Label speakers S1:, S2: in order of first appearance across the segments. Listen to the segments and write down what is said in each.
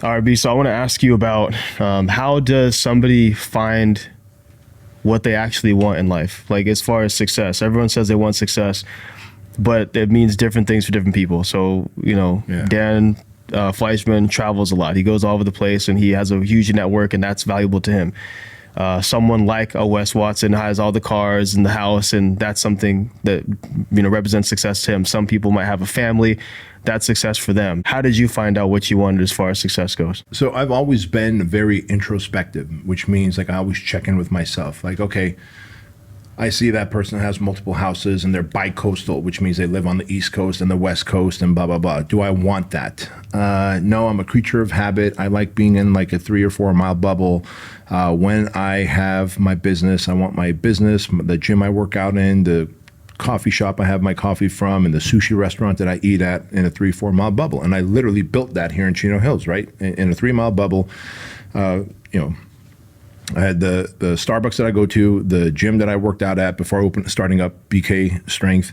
S1: All right, B. So I want to ask you about how does somebody find what they actually want in life? Like as far as success, everyone says they want success, but it means different things for different people. So,
S2: Yeah.
S1: Dan Fleischman travels a lot. He goes all over the place and he has a huge network and that's valuable to him. Someone like a Wes Watson has all the cars and the house, and that's something that represents success to him. Some people might have a family, that's success for them. How did you find out what you wanted as far as success goes?
S2: So I've always been very introspective, which means like I always check in with myself. Like, okay, I see that person has multiple houses and they're bi-coastal, which means they live on the East Coast and the West Coast and blah, blah, blah. Do I want that? No, I'm a creature of habit. I like being in like a 3 or 4 mile bubble. When I have my business, I want my business, the gym I work out in, the coffee shop I have my coffee from, and the sushi restaurant that I eat at in a 3-4 mile bubble. And I literally built that here in Chino Hills, right? In a 3 mile bubble, I had the Starbucks that I go to, the gym that I worked out at before starting up BK Strength.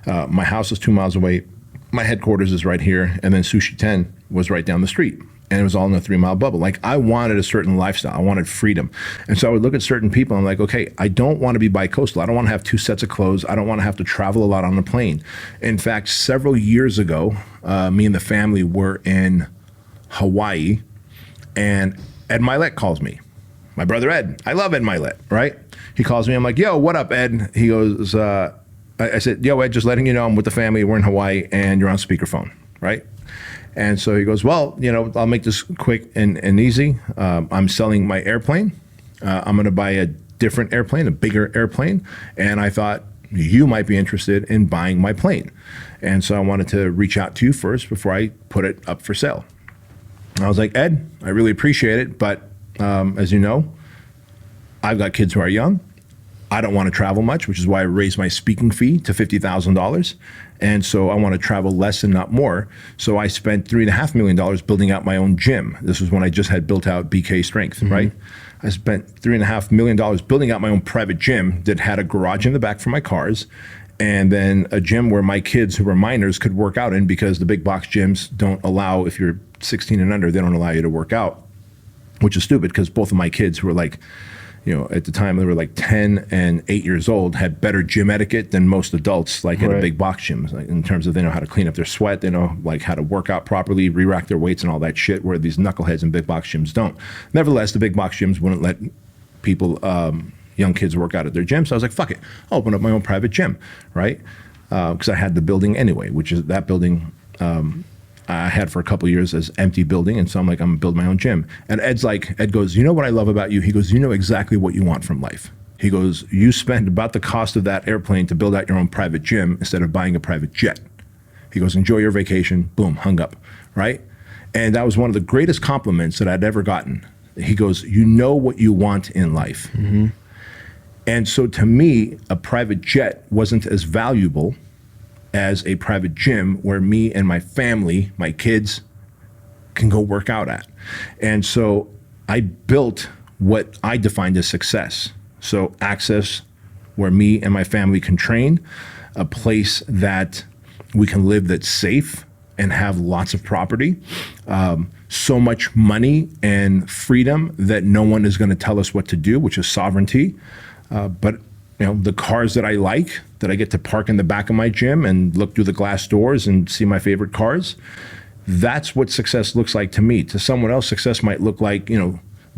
S2: My house is 2 miles away. My headquarters is right here. And then Sushi 10 was right down the street. And it was all in a 3 mile bubble. Like I wanted a certain lifestyle. I wanted freedom. And so I would look at certain people and I'm like, okay, I don't want to be bi-coastal. I don't want to have 2 sets of clothes. I don't want to have to travel a lot on a plane. In fact, several years ago, me and the family were in Hawaii and Ed Milet calls me. My brother Ed. I love Ed Milet, right? He calls me. I'm like, yo, what up, Ed? He goes, I said, yo, Ed, just letting you know I'm with the family. We're in Hawaii and you're on speakerphone, right? And so he goes, well, I'll make this quick and easy. I'm selling my airplane. I'm going to buy a different airplane, a bigger airplane. And I thought you might be interested in buying my plane. And so I wanted to reach out to you first before I put it up for sale. I was like, Ed, I really appreciate it, but as you know, I've got kids who are young. I don't want to travel much, which is why I raised my speaking fee to $50,000. And so I want to travel less and not more. So I spent $3.5 million building out my own gym. This was when I just had built out BK Strength, right? I spent $3.5 million building out my own private gym that had a garage in the back for my cars, and then a gym where my kids who were minors could work out in, because the big box gyms don't allow, if you're 16 and under, they don't allow you to work out, which is stupid because both of my kids who were like, at the time they were like 10 and 8 years old, had better gym etiquette than most adults, like at a big box gym, like in terms of they know how to clean up their sweat, they know like how to work out properly, re-rack their weights and all that shit, where these knuckleheads in big box gyms don't. Nevertheless, the big box gyms wouldn't let people, young kids work out at their gym. So I was like, fuck it, I'll open up my own private gym, right? Because I had the building anyway, which is that building I had for a couple of years as empty building. And so I'm like, I'm gonna build my own gym. And Ed goes, you know what I love about you? He goes, you know exactly what you want from life. He goes, you spend about the cost of that airplane to build out your own private gym instead of buying a private jet. He goes, enjoy your vacation. Boom, hung up, right? And that was one of the greatest compliments that I'd ever gotten. He goes, you know what you want in life. And so to me, a private jet wasn't as valuable as a private gym where me and my family, my kids, can go work out at. And so I built what I defined as success. So access where me and my family can train, a place that we can live that's safe and have lots of property, so much money and freedom that no one is gonna tell us what to do, which is sovereignty. But the cars that I like, that I get to park in the back of my gym and look through the glass doors and see my favorite cars, that's what success looks like to me. To someone else, success might look like,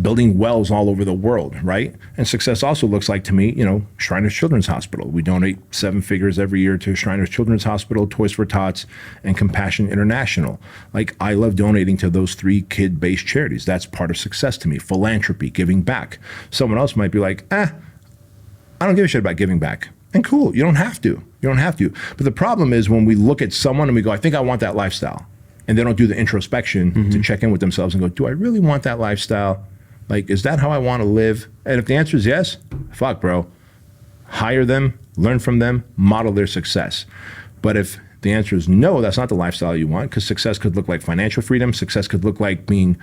S2: building wells all over the world, right? And success also looks like to me, Shriners Children's Hospital. We donate 7 figures every year to Shriners Children's Hospital, Toys for Tots, and Compassion International. Like, I love donating to those 3 kid-based charities. That's part of success to me. Philanthropy, giving back. Someone else might be like, I don't give a shit about giving back. And cool, you don't have to. You don't have to. But the problem is when we look at someone and we go, I think I want that lifestyle. And they don't do the introspection to check in with themselves and go, do I really want that lifestyle? Like, is that how I want to live? And if the answer is yes, fuck, bro. Hire them, learn from them, model their success. But if the answer is no, that's not the lifestyle you want, because success could look like financial freedom. Success could look like being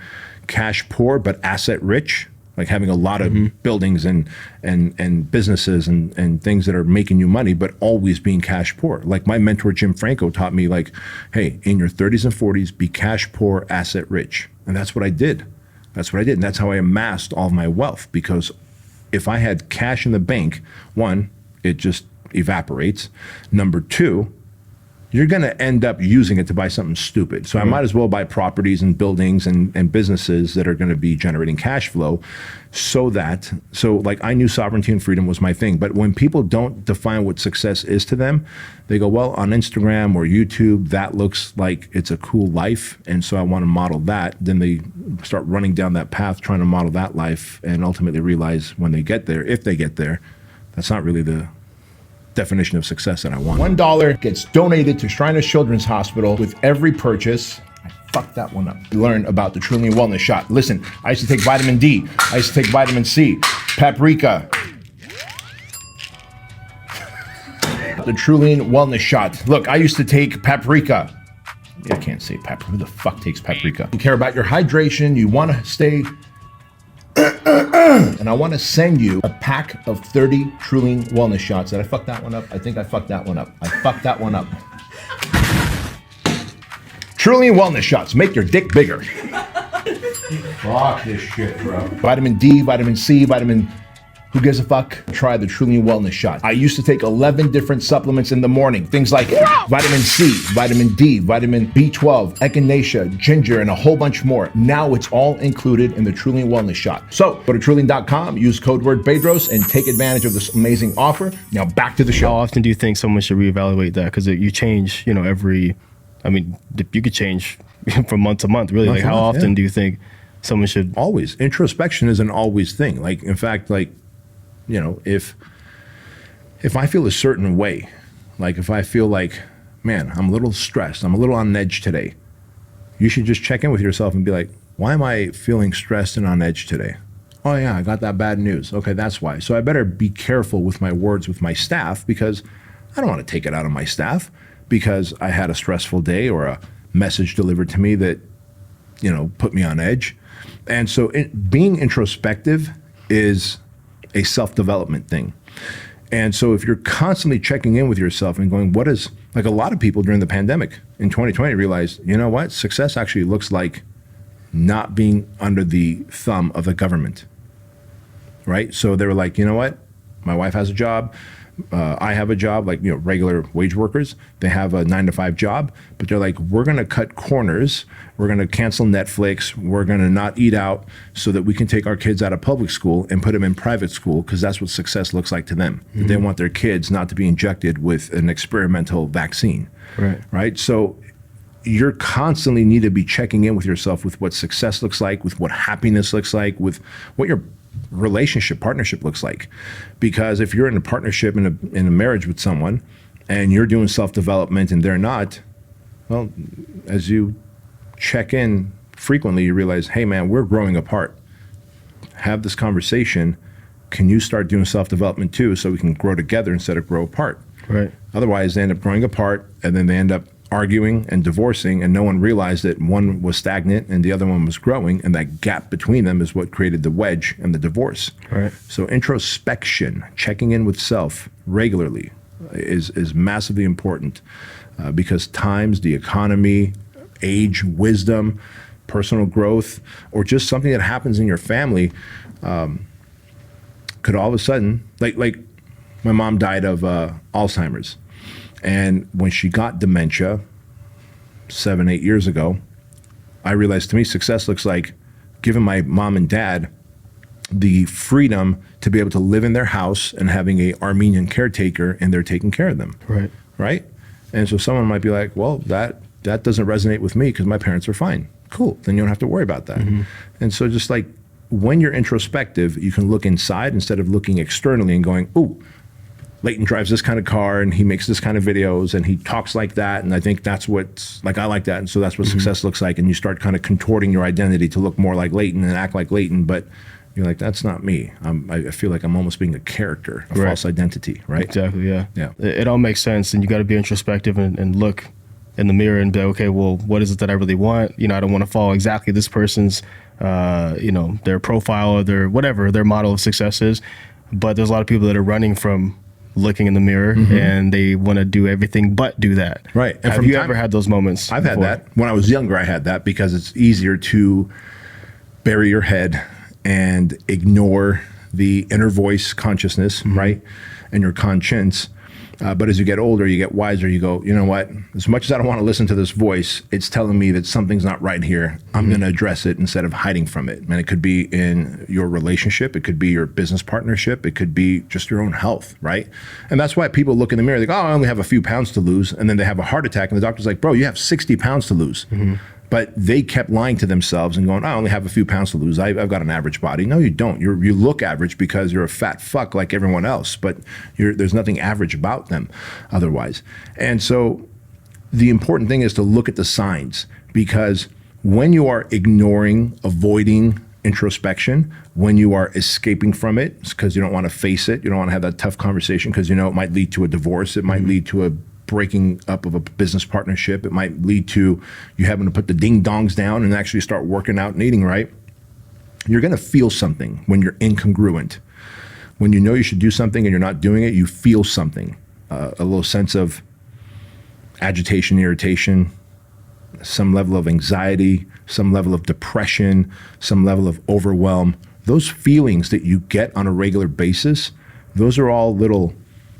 S2: cash poor but asset rich. like having a lot of buildings and businesses and things that are making you money, but always being cash poor. Like my mentor, Jim Franco, taught me like, hey, in your 30s and 40s, be cash poor, asset rich. And that's what I did. That's what I did. And that's how I amassed all of my wealth, because if I had cash in the bank, one, it just evaporates. Number two, you're going to end up using it to buy something stupid. So I might as well buy properties and buildings and businesses that are going to be generating cash flow, so like I knew sovereignty and freedom was my thing. But when people don't define what success is to them, they go, well, on Instagram or YouTube, that looks like it's a cool life, and so I want to model that. Then they start running down that path trying to model that life, and ultimately realize when they get there, if they get there, that's not really the definition of success that I want.
S3: $1 gets donated to Shriners Children's Hospital with every purchase. I fucked that one up. Learn about the Keuilian Wellness Shot. Listen, I used to take vitamin D. I used to take vitamin C, paprika. The Keuilian Wellness Shot. Look, I used to take paprika. I can't say paprika. Who the fuck takes paprika? You care about your hydration. You want to stay. And I want to send you a pack of 30 Keuilian Wellness Shots. Did I fuck that one up? I think I fucked that one up. I fucked that one up. Keuilian Wellness Shots. Make your dick bigger.
S2: Fuck this shit, bro.
S3: Vitamin D, vitamin C, vitamin... Who gives a fuck? Try the Keuilian Wellness Shot. I used to take 11 different supplements in the morning. Things like vitamin C, vitamin D, vitamin B12, echinacea, ginger, and a whole bunch more. Now it's all included in the Keuilian Wellness Shot. So go to Keuilian.com, use code word Bedros, and take advantage of this amazing offer. Now back to the show.
S1: How often do you think someone should reevaluate that? Because you change, every, you could change from month to month, really. Like how often do you think someone should?
S2: Always. Introspection is an always thing. Like, in fact, like, if I feel a certain way, like if I feel like, man, I'm a little stressed, I'm a little on edge today, you should just check in with yourself and be like, why am I feeling stressed and on edge today? Oh yeah, I got that bad news. Okay, that's why. So I better be careful with my words with my staff, because I don't want to take it out on my staff because I had a stressful day or a message delivered to me that, put me on edge. And so being introspective is a self-development thing. And so if you're constantly checking in with yourself and going, what is, like a lot of people during the pandemic in 2020 realized, you know what, success actually looks like not being under the thumb of the government, right? So they were like, you know what, my wife has a job, I have a job, like, regular wage workers, they have a 9-to-5 job, but they're like, we're going to cut corners. We're going to cancel Netflix. We're going to not eat out so that we can take our kids out of public school and put them in private school, because that's what success looks like to them. Mm-hmm. They want their kids not to be injected with an experimental vaccine, right? So you're constantly need to be checking in with yourself with what success looks like, with what happiness looks like, with what your partnership looks like. Because if you're in a partnership, in a marriage with someone, and you're doing self-development and they're not, well, as you check in frequently, you realize, hey man, we're growing apart. Have this conversation. Can you start doing self-development too, so we can grow together instead of grow apart?
S1: Right.
S2: Otherwise, they end up growing apart, and then they end up arguing and divorcing, and no one realized that one was stagnant and the other one was growing, and that gap between them is what created the wedge and the divorce.
S1: Right.
S2: So introspection, checking in with self regularly, is massively important, because times, the economy, age, wisdom, personal growth, or just something that happens in your family could all of a sudden, like my mom died of Alzheimer's. And when she got dementia 7-8 years ago, I realized, to me, success looks like giving my mom and dad the freedom to be able to live in their house and having a Armenian caretaker, and they're taking care of them. Right? And so someone might be like, well, that doesn't resonate with me because my parents are fine. Cool, then you don't have to worry about that. Mm-hmm. And so just like when you're introspective, you can look inside instead of looking externally and going, ooh, Leighton drives this kind of car and he makes this kind of videos and he talks like that, and I think that's what's, like, I like that, and so that's what success looks like. And you start kind of contorting your identity to look more like Leighton and act like Leighton, but you're like, that's not me. I feel like I'm almost being a character, a false identity, right?
S1: Exactly, yeah.
S2: Yeah.
S1: It all makes sense, and you got to be introspective and look in the mirror and be like, okay, well, what is it that I really want? You know, I don't want to follow exactly this person's, you know, their profile or their whatever their model of success is. But there's a lot of people that are running from looking in the mirror and they want to do everything but do that.
S2: Right. And
S1: Have you ever had those moments?
S2: I've
S1: before?
S2: had that. When I was younger, I had that because it's easier to bury your head and ignore the inner voice consciousness, right? And your conscience. But as you get older, you get wiser, you go, you know what? As much as I don't want to listen to this voice, it's telling me that something's not right here. I'm going to address it instead of hiding from it. And it could be in your relationship. It could be your business partnership. It could be just your own health, right? And that's why people look in the mirror, they go, oh, I only have a few pounds to lose. And then they have a heart attack and the doctor's like, bro, you have 60 pounds to lose. But they kept lying to themselves and going, I only have a few pounds to lose. I've got an average body. No, you don't. You look average because you're a fat fuck like everyone else, but there's nothing average about them otherwise. And so the important thing is to look at the signs, because when you are ignoring, avoiding introspection, when you are escaping from it, it's because you don't want to face it. You don't want to have that tough conversation because you know it might lead to a divorce. It might lead to a breaking up of a business partnership. It might lead to you having to put the ding dongs down and actually start working out and eating right. You're going to feel something when you're incongruent. When you know you should do something and you're not doing it, you feel something, a little sense of agitation, irritation, some level of anxiety, some level of depression, some level of overwhelm. Those feelings that you get on a regular basis, those are all little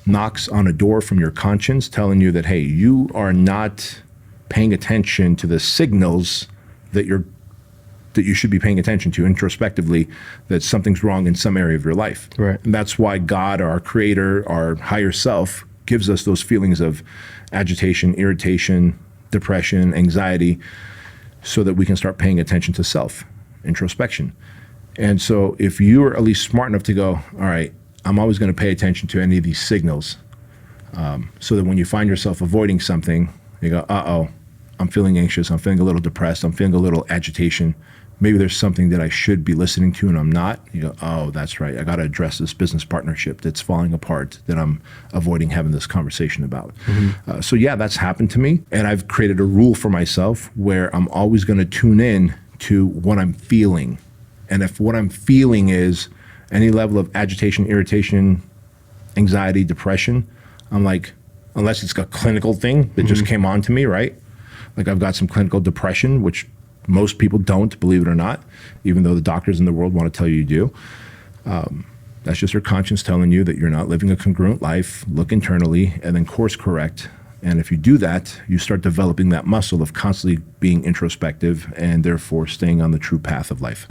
S2: knocks on a door from your conscience telling you that, hey, you are not paying attention to the signals that you should be paying attention to introspectively, that something's wrong in some area of your life.
S1: Right.
S2: And that's why God, our creator, our higher self, gives us those feelings of agitation, irritation, depression, anxiety, so that we can start paying attention to self, introspection. And so if you're at least smart enough to go, all right, I'm always going to pay attention to any of these signals, so that when you find yourself avoiding something, you go, uh-oh, I'm feeling anxious, I'm feeling a little depressed, I'm feeling a little agitation. Maybe there's something that I should be listening to and I'm not. You go, oh, that's right. I got to address this business partnership that's falling apart that I'm avoiding having this conversation about. So yeah, that's happened to me. And I've created a rule for myself where I'm always going to tune in to what I'm feeling. And if what I'm feeling is any level of agitation, irritation, anxiety, depression, I'm like, unless it's a clinical thing that just came on to me, right? Like I've got some clinical depression, which most people don't, believe it or not, even though the doctors in the world want to tell you do. That's just your conscience telling you that you're not living a congruent life. Look internally and then course correct. And if you do that, you start developing that muscle of constantly being introspective and therefore staying on the true path of life.